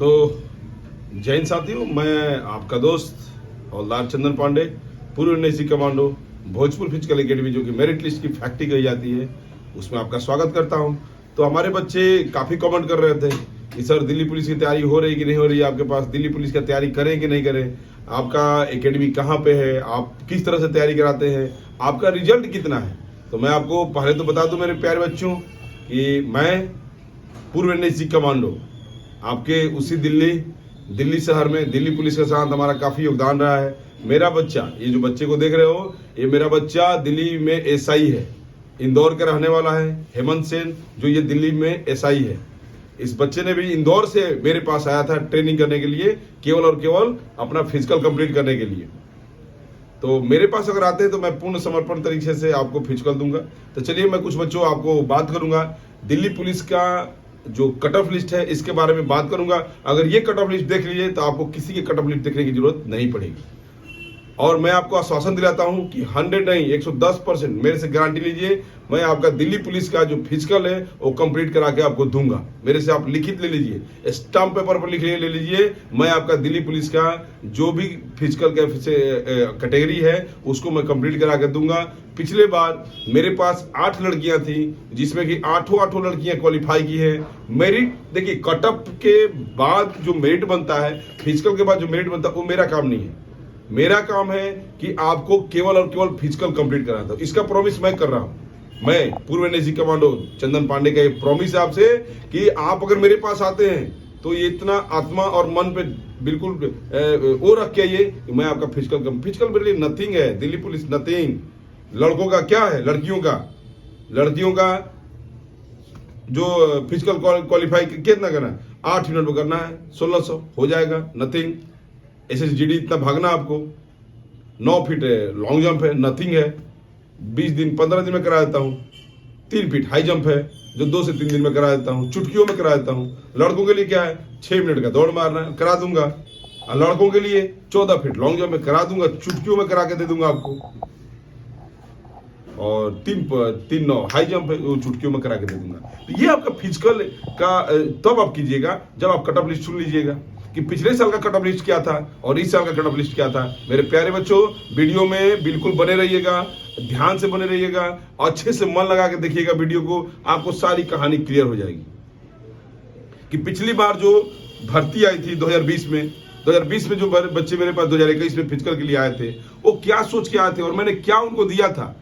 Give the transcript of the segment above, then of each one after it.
तो जय हिंद साथियों, मैं आपका दोस्त हवलदार चंदन पांडे, पूर्व NSG commando, Bhojpur physical academy जो कि मेरिट लिस्ट की फैक्ट्री कही जाती है, उसमें आपका स्वागत करता हूं। तो हमारे बच्चे काफ़ी कमेंट कर रहे थे कि सर दिल्ली पुलिस की तैयारी हो रही कि नहीं हो रही है, आपके पास दिल्ली पुलिस की तैयारी करें कि नहीं करें, आपका एकेडमी कहाँ पे है, आप किस तरह से तैयारी कराते हैं, आपका रिजल्ट कितना है। तो मैं आपको पहले तो बता दूं मेरे प्यारे बच्चों कि मैं पूर्व एनएसजी कमांडो, आपके उसी दिल्ली शहर में दिल्ली पुलिस के साथ हमारा काफ़ी योगदान रहा है। मेरा बच्चा, ये जो बच्चे को देख रहे हो, ये मेरा बच्चा दिल्ली में एसआई है, इंदौर का रहने वाला है, हेमंत सेन, जो ये दिल्ली में एसआई है। इस बच्चे ने भी इंदौर से मेरे पास आया था ट्रेनिंग करने के लिए, केवल और केवल अपना फिजिकल कंप्लीट करने के लिए। तो मेरे पास अगर आते हैं तो मैं पूर्ण समर्पण तरीके से आपको फिजिकल दूंगा। तो चलिए मैं कुछ बच्चों आपको बात करूंगा दिल्ली पुलिस का जो कट ऑफ लिस्ट है इसके बारे में बात करूंगा। अगर ये कट ऑफ लिस्ट देख लीजिए तो आपको किसी की कट ऑफ लिस्ट देखने की जरूरत नहीं पड़ेगी। और मैं आपको आश्वासन दिलाता हूं कि 100 नहीं 110% मेरे से गारंटी लीजिए, मैं आपका दिल्ली पुलिस का जो फिजिकल है वो कंप्लीट करा के आपको दूंगा। मेरे से आप लिखित ले लीजिए, स्टाम्प पेपर पर लिख ले लीजिए, मैं आपका दिल्ली पुलिस का जो भी फिजिकल कैटेगरी है उसको मैं कंप्लीट करा के दूंगा। पिछले बार मेरे पास 8 लड़कियां थी, जिसमें कि आठों लड़कियां क्वालिफाई की है। मेरिट देखिए, कटअप के बाद जो मेरिट बनता है, फिजिकल के बाद जो मेरिट बनता है, वो मेरा काम नहीं है। मेरा काम है कि आपको केवल और केवल फिजिकल कंप्लीट कराना था। इसका प्रॉमिस मैं कर रहा हूं। मैं पूर्व एनएसजी कमांडो चंदन पांडे का ये प्रॉमिस है आपसे कि आप अगर मेरे पास आते हैं तो ये इतना आत्मा और मन पे बिल्कुल वो रख के आइए, मैं आपका फिजिकल मेरे लिए नथिंग है। Delhi police nothing. लड़कों का क्या है, लड़कियों का जो फिजिकल क्वालिफाई कितना करना है, 8 मिनट में करना है, 1600 हो जाएगा, नथिंग। SSGD इतना भागना आपको, 9 फीट लॉन्ग जंप है, नथिंग है, 15 दिन में करा देता हूँ। 3 फीट हाई जंप है जो 2 से 3 दिन में करा देता हूँ, चुटकियों में करा देता हूँ। लड़कों के लिए क्या है, 6 मिनट का दौड़ मारना है, करा दूंगा। और लड़कों के लिए 14 फीट लॉन्ग जंप में करा दूंगा, चुटकियों में करा के दे दूंगा आपको। और 3-9 हाई जंप है, वो चुटकियों में करा के दे दूंगा। तो ये आपका फिजिकल का तब आप कीजिएगा जब आप कट ऑफ लिस्ट सुन लीजिएगा कि पिछले साल का कट ऑफ लिस्ट क्या था और इस साल का कट ऑफ लिस्ट क्या था। मेरे प्यारे बच्चों, वीडियो में बिल्कुल बने रहिएगा, ध्यान से बने रहिएगा, अच्छे से मन लगा के देखिएगा वीडियो को, आपको सारी कहानी क्लियर हो जाएगी कि पिछली बार जो भर्ती आई थी 2020 में जो बच्चे मेरे पास 2021 में फिजिकल के लिए आए थे, वो क्या सोच के आए थे और मैंने क्या उनको दिया था।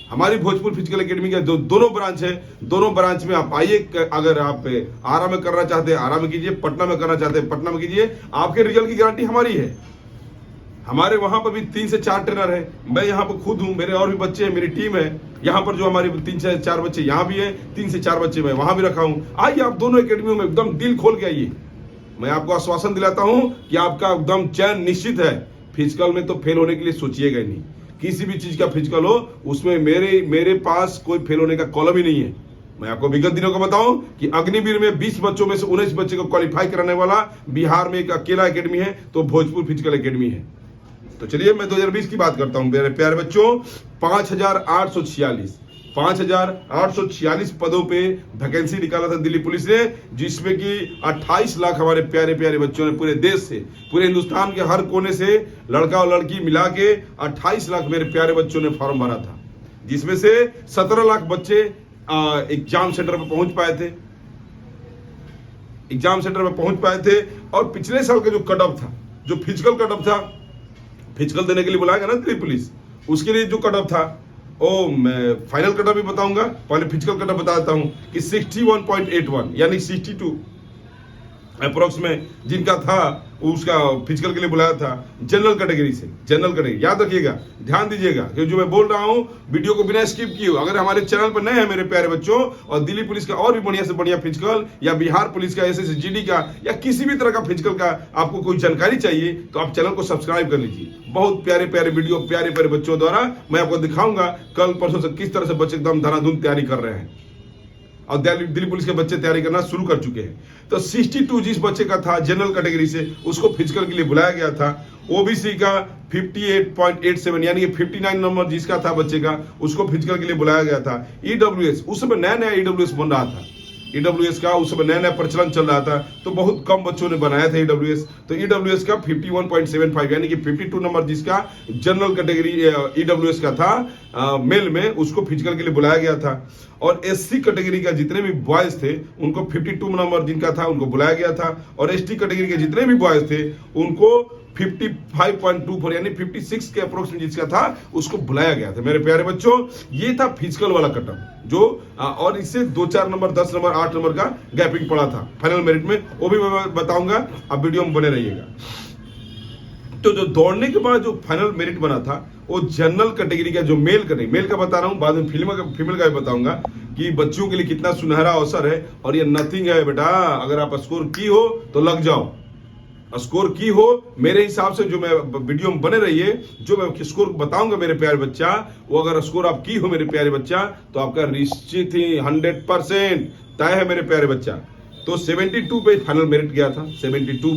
हमारी भोजपुर फिजिकल एकेडमी का जो दोनों ब्रांच है, दोनों ब्रांच में आप आइए। अगर आप आरा में करना चाहते हैं आरा में कीजिए, पटना में करना चाहते हैं पटना में कीजिए। आपके रिजल्ट की गारंटी हमारी है। हमारे वहां पर भी 3 से 4 ट्रेनर है, मैं यहाँ पर खुद हूँ, मेरे और भी बच्चे हैं, मेरी टीम है यहाँ पर। जो हमारे 3 से 4 बच्चे यहाँ भी है, 3 से 4 बच्चे मैं वहां भी रखा हूँ। आइए आप दोनों एकेडमियों में एकदम दिल खोल के आइए। मैं आपको आश्वासन दिलाता हूँ कि आपका एकदम चयन निश्चित है। फिजिकल में तो फेल होने के लिए सोचिएगा ही नहीं। किसी भी चीज का फिजिकल हो, उसमें मेरे पास कोई फेल होने का कॉलम ही नहीं है। मैं आपको विगत दिनों को बताऊं कि अग्निवीर में 20 बच्चों में से 19 बच्चे को क्वालिफाई कराने वाला बिहार में एक अकेला एकेडमी है, तो भोजपुर फिजिकल एकेडमी है। तो चलिए मैं 2020 की बात करता हूं मेरे प्यारे बच्चों। 5,846 पदों पे वैकेंसी निकाला था दिल्ली पुलिस ने, जिसमें कि 28 लाख हमारे प्यारे प्यारे बच्चों ने पूरे देश से, पूरे हिंदुस्तान के हर कोने से लड़का और लड़की मिला के 28 लाख मेरे प्यारे बच्चों ने फॉर्म भरा था, जिसमें से 17 लाख बच्चे एग्जाम सेंटर पर पहुंच पाए थे। और पिछले साल का जो कट ऑफ था, जो फिजिकल कट ऑफ था, फिजिकल देने के लिए बुलाएगा ना दिल्ली पुलिस, उसके लिए जो कट ऑफ था, मैं फाइनल कट ऑफ भी बताऊंगा, पहले फिजिकल कट ऑफ बता देता हूं कि 61.81 यानी 62 अप्रोक्स में जिनका था, उसका फिजिकल के लिए बुलाया था जनरल कैटेगरी। याद रखिएगा, ध्यान दीजिएगा कि जो मैं बोल रहा हूं वीडियो को बिना स्किप किए। अगर हमारे चैनल पर नए हैं मेरे प्यारे बच्चों, और दिल्ली पुलिस का और भी बढ़िया से बढ़िया फिजिकल या बिहार पुलिस का SSGD का या किसी भी तरह का फिजिकल का आपको कोई जानकारी चाहिए, तो आप चैनल को सब्सक्राइब कर लीजिए। बहुत प्यारे प्यारे वीडियो प्यारे प्यारे बच्चों द्वारा मैं आपको दिखाऊंगा कल परसों से किस तरह से बच्चे एकदम धनाधुन तैयारी कर रहे हैं। और दिल्ली पुलिस के बच्चे तैयारी करना शुरू कर चुके हैं। तो 62 जिस बच्चे का था जनरल कैटेगरी से, उसको फिजिकल के लिए बुलाया गया था। ओबीसी का 58.87 यानी कि 59 नंबर जिसका था बच्चे का, उसको फिजिकल के लिए बुलाया गया था। ईडब्ल्यूएस, उस समय नया ईडब्ल्यूएस बन रहा था, ईडब्ल्यूएस का उस समय नया नया प्रचलन चल रहा था, तो बहुत कम बच्चों ने बनाया था ईडब्ल्यूएस। तो ईडब्ल्यूएस का 51.75 यानी कि 52 नंबर जिसका जनरल कैटेगरी ईडब्ल्यूएस का था मेल में, उसको फिजिकल के लिए बुलाया गया था। और एससी कैटेगरी का जितने भी बॉयज थे उनको 52 नंबर जिनका था उनको बुलाया गया था, और एसटी कैटेगरी के जितने भी बॉयज थे उनको 55.24 यानी 56 के अप्रोक्स में जिसका था उसको बुलाया गया था। मेरे प्यारे बच्चों, ये था फिजिकल वाला कटअप जो और इससे 2-4 नंबर, 10 नंबर, 8 नंबर का गैपिंग पड़ा था फाइनल मेरिट में, वो भी मैं बताऊंगा, आप वीडियो में बने रहिएगा। तो जो दौड़ने के बाद जो फाइनल मेरिट बना था वो जनरल कैटेगरी का, जो मेल का बता रहा हूं, बाद में फीमेल का भी बताऊंगा कि बच्चियों के लिए कितना सुनहरा अवसर है। और ये नथिंग है बेटा, अगर आप स्कोर की हो तो लग जाओ, स्कोर की हो मेरे हिसाब से, जो मैं वीडियो में बने रहिए, जो मैं स्कोर बताऊंगा मेरे प्यारे बच्चा, वो अगर स्कोर आप की हो मेरे प्यारे बच्चा तो आपका निश्चित ही 100% तय है मेरे प्यारे बच्चा। तो 72 पे फाइनल मेरिट गया था। 72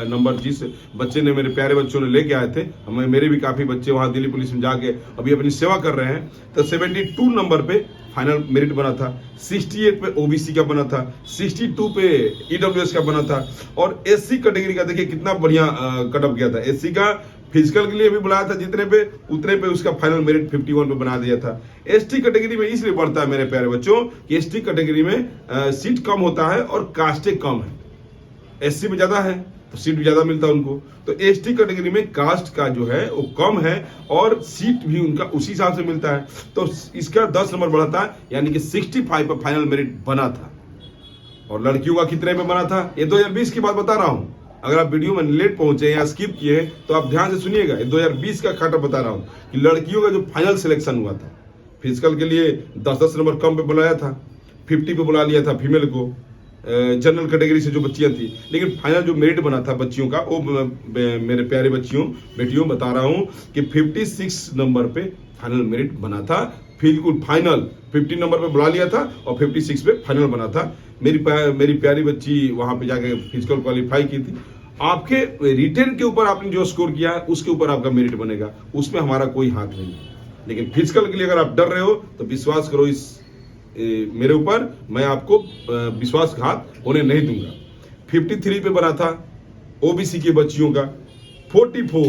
नंबर जिस बच्चे ने, मेरे प्यारे बच्चों ने लेके आए थे, हमें मेरे भी काफी बच्चे वहां दिल्ली पुलिस में जाके अभी अपनी सेवा कर रहे हैं। तो 72 नंबर पे फाइनल मेरिट बना था, 68 पे ओबीसी का बना था, 62 पे ईडब्ल्यूएस का बना था, और एससी कैटेगरी का देखिए कितना बढ़िया कटअप गया था। एससी का फिजिकल के लिए भी बुलाया था जितने पे, उतने पे उसका फाइनल मेरिट 51 पे बना दिया था। एसटी कैटेगरी में इसलिए बढ़ता है मेरे प्यारे बच्चों कि एसटी कैटेगरी में सीट कम होता है और कास्टें कम है। एससी में ज्यादा है तो सीट भी ज्यादा मिलता है उनको। तो एसटी कैटेगरी में कास्ट का जो है वो कम है और सीट भी उनका उसी हिसाब से मिलता है। तो इसका 10 नंबर बढ़ा था, यानी कि 65 पर फाइनल मेरिट बना था। और लड़कियों का कितने में बना था, ये 2020 की बात बता रहा हूं। अगर आप वीडियो में लेट पहुंचे या स्किप किए तो आप ध्यान से सुनिएगा, 2020 का खाटा बता रहा हूं कि लड़कियों का जो फाइनल सिलेक्शन हुआ था, फिजिकल के लिए 10-10 नंबर कम पे बुलाया था, 50 पे बुला लिया था फीमेल को, जनरल कैटेगरी से जो बच्चियां थी। लेकिन फाइनल जो मेरिट बना था बच्चियों का, वो मेरे प्यारे बच्चियों बेटियों बता रहा हूं कि 56 नंबर पे फाइनल मेरिट बना था। बिल्कुल फाइनल 50 नंबर पे बुला लिया था और 56 पे फाइनल बना था। मेरी प्यारी बच्ची वहां पे जाके फिजिकल क्वालिफाई की थी। आपके रिटर्न के ऊपर आपने जो स्कोर किया है उसके ऊपर आपका मेरिट बनेगा, उसमें हमारा कोई हाथ नहीं है। लेकिन फिजिकल के लिए अगर आप डर रहे हो तो विश्वास करो इस मेरे ऊपर, मैं आपको विश्वासघात होने नहीं दूंगा। 53 पे बना था ओबीसी की बच्चियों का, 44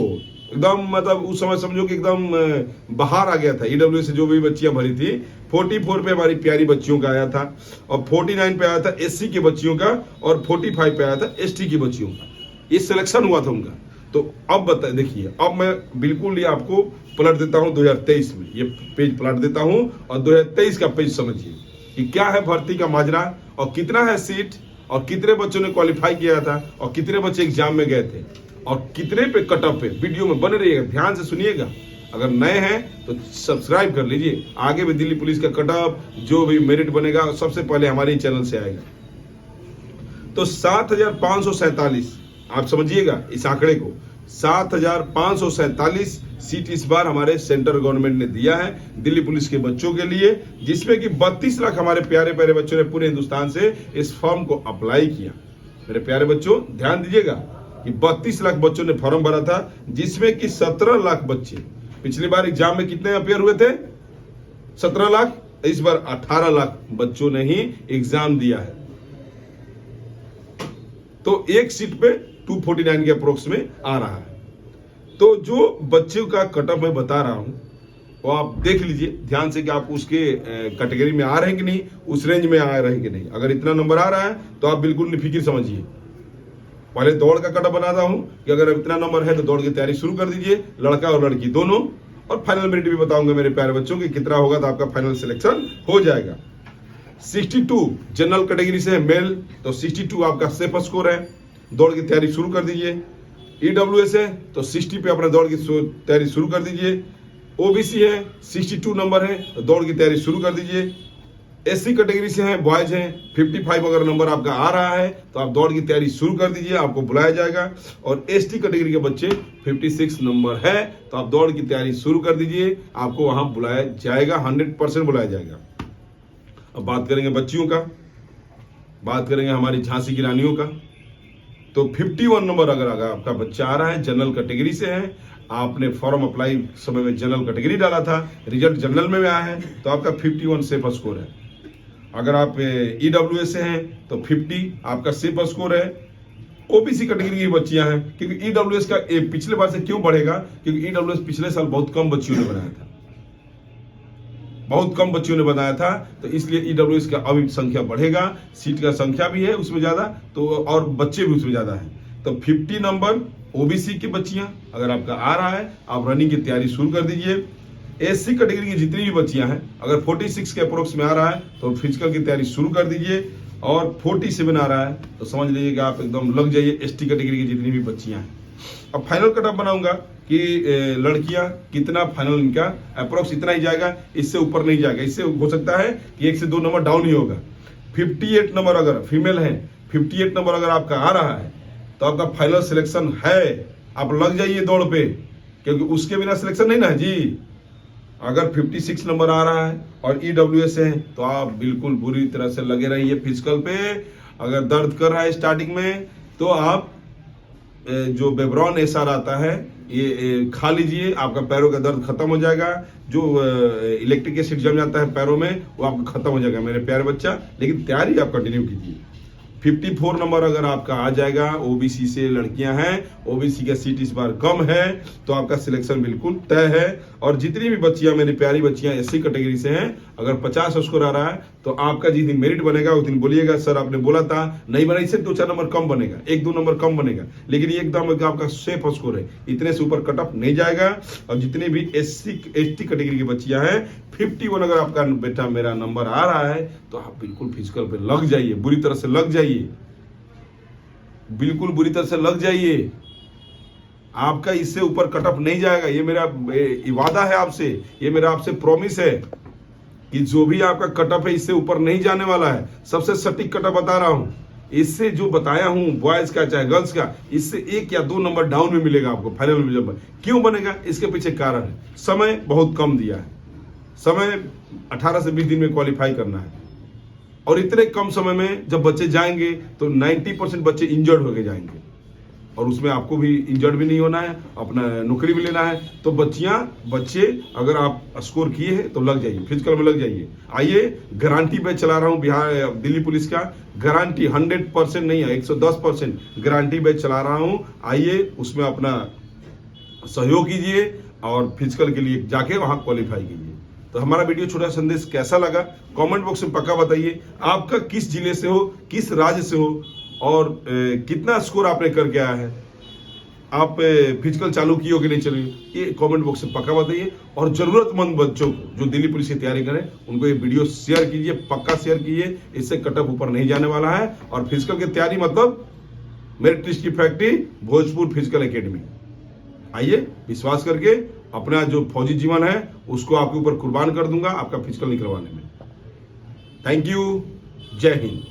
एकदम, मतलब उस समय समझो कि एकदम बाहर आ गया था। ईडब्ल्यूएस से जो भी बच्चियां भरी थी, 44 पे हमारी प्यारी बच्चियों का आया था, और 49 पे आया था एससी की बच्चियों का, और 45 पे आया था एसटी की बच्चियों का। ये सिलेक्शन हुआ था उनका। तो अब बता देखिए, अब मैं बिल्कुल ये आपको पलट देता हूं 2023 में, ये पेज पलट देता हूं और 2023 का पेज समझिए कि क्या है भर्ती का माजरा, और कितना है सीट, और कितने बच्चों ने क्वालिफाई किया था, और कितने बच्चे एग्जाम में गए थे, और कितने पे कटअप पे। वीडियो में बने रहिएगा, ध्यान से सुनिएगा। अगर नए हैं तो सब्सक्राइब कर लीजिए, आगे भी दिल्ली पुलिस का कटअप जो भी मेरिट बनेगा सबसे पहले हमारे चैनल से आएगा। तो 7,547, आप समझिएगा इस आंकड़े को, 7,547 सीट इस बार हमारे सेंट्रल गवर्नमेंट ने दिया है दिल्ली पुलिस के बच्चों के लिए, जिसमें कि 32 लाख हमारे प्यारे प्यारे बच्चों ने पूरे हिंदुस्तान से इस फॉर्म को अप्लाई किया। मेरे प्यारे बच्चों ध्यान दीजिएगा कि 32 लाख बच्चों ने फॉर्म भरा था, जिसमें कि 17 लाख बच्चे, पिछली बार एग्जाम में कितने अपियर हुए थे, 17 लाख, इस बार 18 लाख बच्चों ने ही एग्जाम दिया है। तो एक सीट पे 249 के अप्रोक्स में आ रहा है। तो जो बच्चों का कटअप मैं बता रहा हूं वो आप देख लीजिए ध्यान से कि आप उसके कैटेगरी में आ रहे हैं कि नहीं, उस रेंज में आ रहे हैं कि नहीं। अगर इतना नंबर आ रहा है तो आप बिल्कुल निफिक्र समझिए। पहले दौड़ का कटअप बनाता हूं कि अगर इतना नंबर है तो दौड़ की तैयारी शुरू कर दीजिए, लड़का और लड़की दोनों। और फाइनल मेरिट भी बताऊंगा मेरे प्यारे बच्चों की कितना होगा तो आपका फाइनल सिलेक्शन हो जाएगा। 62 जनरल कैटेगरी से है मेल, तो 62 आपका सेफ स्कोर है, दौड़ की तैयारी शुरू कर दीजिए। ईडब्ल्यूएस है तो 60 पे अपना दौड़ की तैयारी शुरू कर दीजिए। ओबीसी है 62 नंबर है तो दौड़ की तैयारी शुरू कर दीजिए। एससी कैटेगरी से हैं, बॉयज हैं, 55 अगर नंबर आपका आ रहा है तो आप दौड़ की तैयारी शुरू कर दीजिए, आपको बुलाया जाएगा। और एसटी कैटेगरी के बच्चे 56 नंबर है तो आप दौड़ की तैयारी शुरू कर दीजिए, आपको वहां बुलाया जाएगा, 100% बुलाया जाएगा। अब बात करेंगे बच्चियों का, बात करेंगे हमारी झांसी की रानियों का। तो 51 नंबर अगर आपका बच्चा आ रहा है, जनरल कैटेगरी से है, आपने फॉर्म अप्लाई समय में जनरल कैटेगरी डाला था, रिजल्ट जनरल में आया है तो आपका 51 सेफ स्कोर है। अगर आप EWS से हैं तो 50 आपका सेफ स्कोर है। ओबीसी कैटेगरी की बच्चियां हैं, क्योंकि EWS का पिछले बार से क्यों बढ़ेगा, क्योंकि EWS पिछले साल बहुत कम बच्चियों ने बनाया था, बहुत कम बच्चियों ने बनाया था, तो इसलिए EWS का अभी संख्या बढ़ेगा, सीट का संख्या भी है उसमें ज्यादा, तो और बच्चे भी उसमें ज्यादा हैं। तो 50 नंबर ओबीसी की बच्चियां अगर आपका आ रहा है, आप रनिंग की तैयारी शुरू कर दीजिए। SC कैटेगरी की जितनी भी बच्चियां हैं, अगर 46 के अप्रोक्स में आ रहा है तो फिजिकल की तैयारी शुरू कर दीजिए, और 47 आ रहा है तो समझ लीजिए कि आप एकदम लग जाइए। ST कैटेगरी की जितनी भी बच्चियां हैं, अब फाइनल कट ऑफ बनाऊंगा कि लड़कियां कितना फाइनल इनका अप्रोक्स इतना ही जाएगा, इससे ऊपर नहीं जाएगा। इससे हो सकता है कि 1 से 2 नंबर डाउन ही होगा। 58 नंबर अगर फीमेल है, 58 नंबर अगर आपका आ रहा है तो आपका फाइनल सिलेक्शन है, आप लग जाइए दौड़ पे, क्योंकि उसके बिना सिलेक्शन नहीं ना है जी। अगर 56 नंबर आ रहा है और EWS है तो आप बिल्कुल बुरी तरह से लगे रहिए फिजिकल पे। अगर दर्द कर रहा है स्टार्टिंग में तो आप जो बेब्रॉन एसआर आता है ये खा लीजिए, आपका पैरों का दर्द खत्म हो जाएगा। जो इलेक्ट्रिक एसिड जम जाता है पैरों में वो आपका खत्म हो जाएगा मेरे प्यारे बच्चा, लेकिन तैयारी आप कंटिन्यू कीजिए। 54 नंबर अगर आपका आ जाएगा, ओबीसी से लड़कियां हैं, ओबीसी का सीट इस बार कम है, तो आपका सिलेक्शन बिल्कुल तय है। और जितनी भी बच्चियां मेरी प्यारी बच्चियां SC कैटेगरी से हैं, अगर 50 स्कोर आ रहा है तो आपका जिस दिन मेरिट बनेगा उस दिन बोलिएगा सर आपने बोला था नहीं बना, इससे 2-4 नंबर कम बनेगा, 1-2 नंबर कम बनेगा, लेकिन ये एकदम आपका सेफ स्कोर है, इतने से ऊपर कट ऑफ नहीं जाएगा। और जितनी भी SC ST कैटेगरी की बच्चियां हैं, 51 अगर आपका बेटा मेरा नंबर आ रहा है तो आप बिल्कुल फिजिकल पे लग जाइए, बुरी तरह से लग जाइए, बिल्कुल बुरी तरह से लग जाइए। आपका इससे ऊपर कट ऑफ नहीं जाएगा, ये मेरा वादा है आपसे, ये मेरा आपसे प्रॉमिस है कि जो भी आपका कट ऑफ है इससे ऊपर नहीं जाने वाला है। सबसे सटीक कट ऑफ बता रहा हूं, इससे जो बताया हूं बॉयज का चाहे गर्ल्स का, इससे 1 या 2 नंबर डाउन में मिलेगा आपको फाइनल में। जब क्यों बनेगा, इसके पीछे कारण है, समय बहुत कम दिया है, समय 18 से 20 दिन में क्वालिफाई करना है, और इतने कम समय में जब बच्चे जाएंगे तो 90% बच्चे इंजर्ड होके जाएंगे, और उसमें आपको भी इंजर्ड भी नहीं होना है, अपना नौकरी भी लेना है। तो बच्चे अगर आप स्कोर किए हैं तो लग जाइए, फिजिकल में लग जाइए। आइए, गारंटी बैच चला रहा हूं बिहार दिल्ली पुलिस का, गारंटी 100% नहीं है, 110% गारंटी बैच चला रहा हूं। आइए, उसमें अपना सहयोग कीजिए और फिजिकल के लिए जाके वहां क्वालिफाई कीजिए। तो हमारा वीडियो छोटा संदेश कैसा लगा कमेंट बॉक्स में पक्का बताइए। आपका किस जिले से हो, किस राज्य से हो, और कितना स्कोर आपने करके आया है, आप फिजिकल चालू किए हो कि नहीं चलिए, ये कमेंट बॉक्स में पक्का बताइए। और जरूरतमंद बच्चों को जो दिल्ली पुलिस की तैयारी करें उनको ये वीडियो शेयर कीजिए, पक्का शेयर कीजिए, इससे कट ऑफ ऊपर नहीं जाने वाला है। और फिजिकल की तैयारी मतलब मेरिट लिस्ट की फैक्ट्री भोजपुर फिजिकल एकेडमी। आइए, विश्वास करके अपना जो फौजी जीवन है उसको आपके ऊपर कुर्बान कर दूंगा आपका फिजिकल निकलवाने में। थैंक यू, जय हिंद।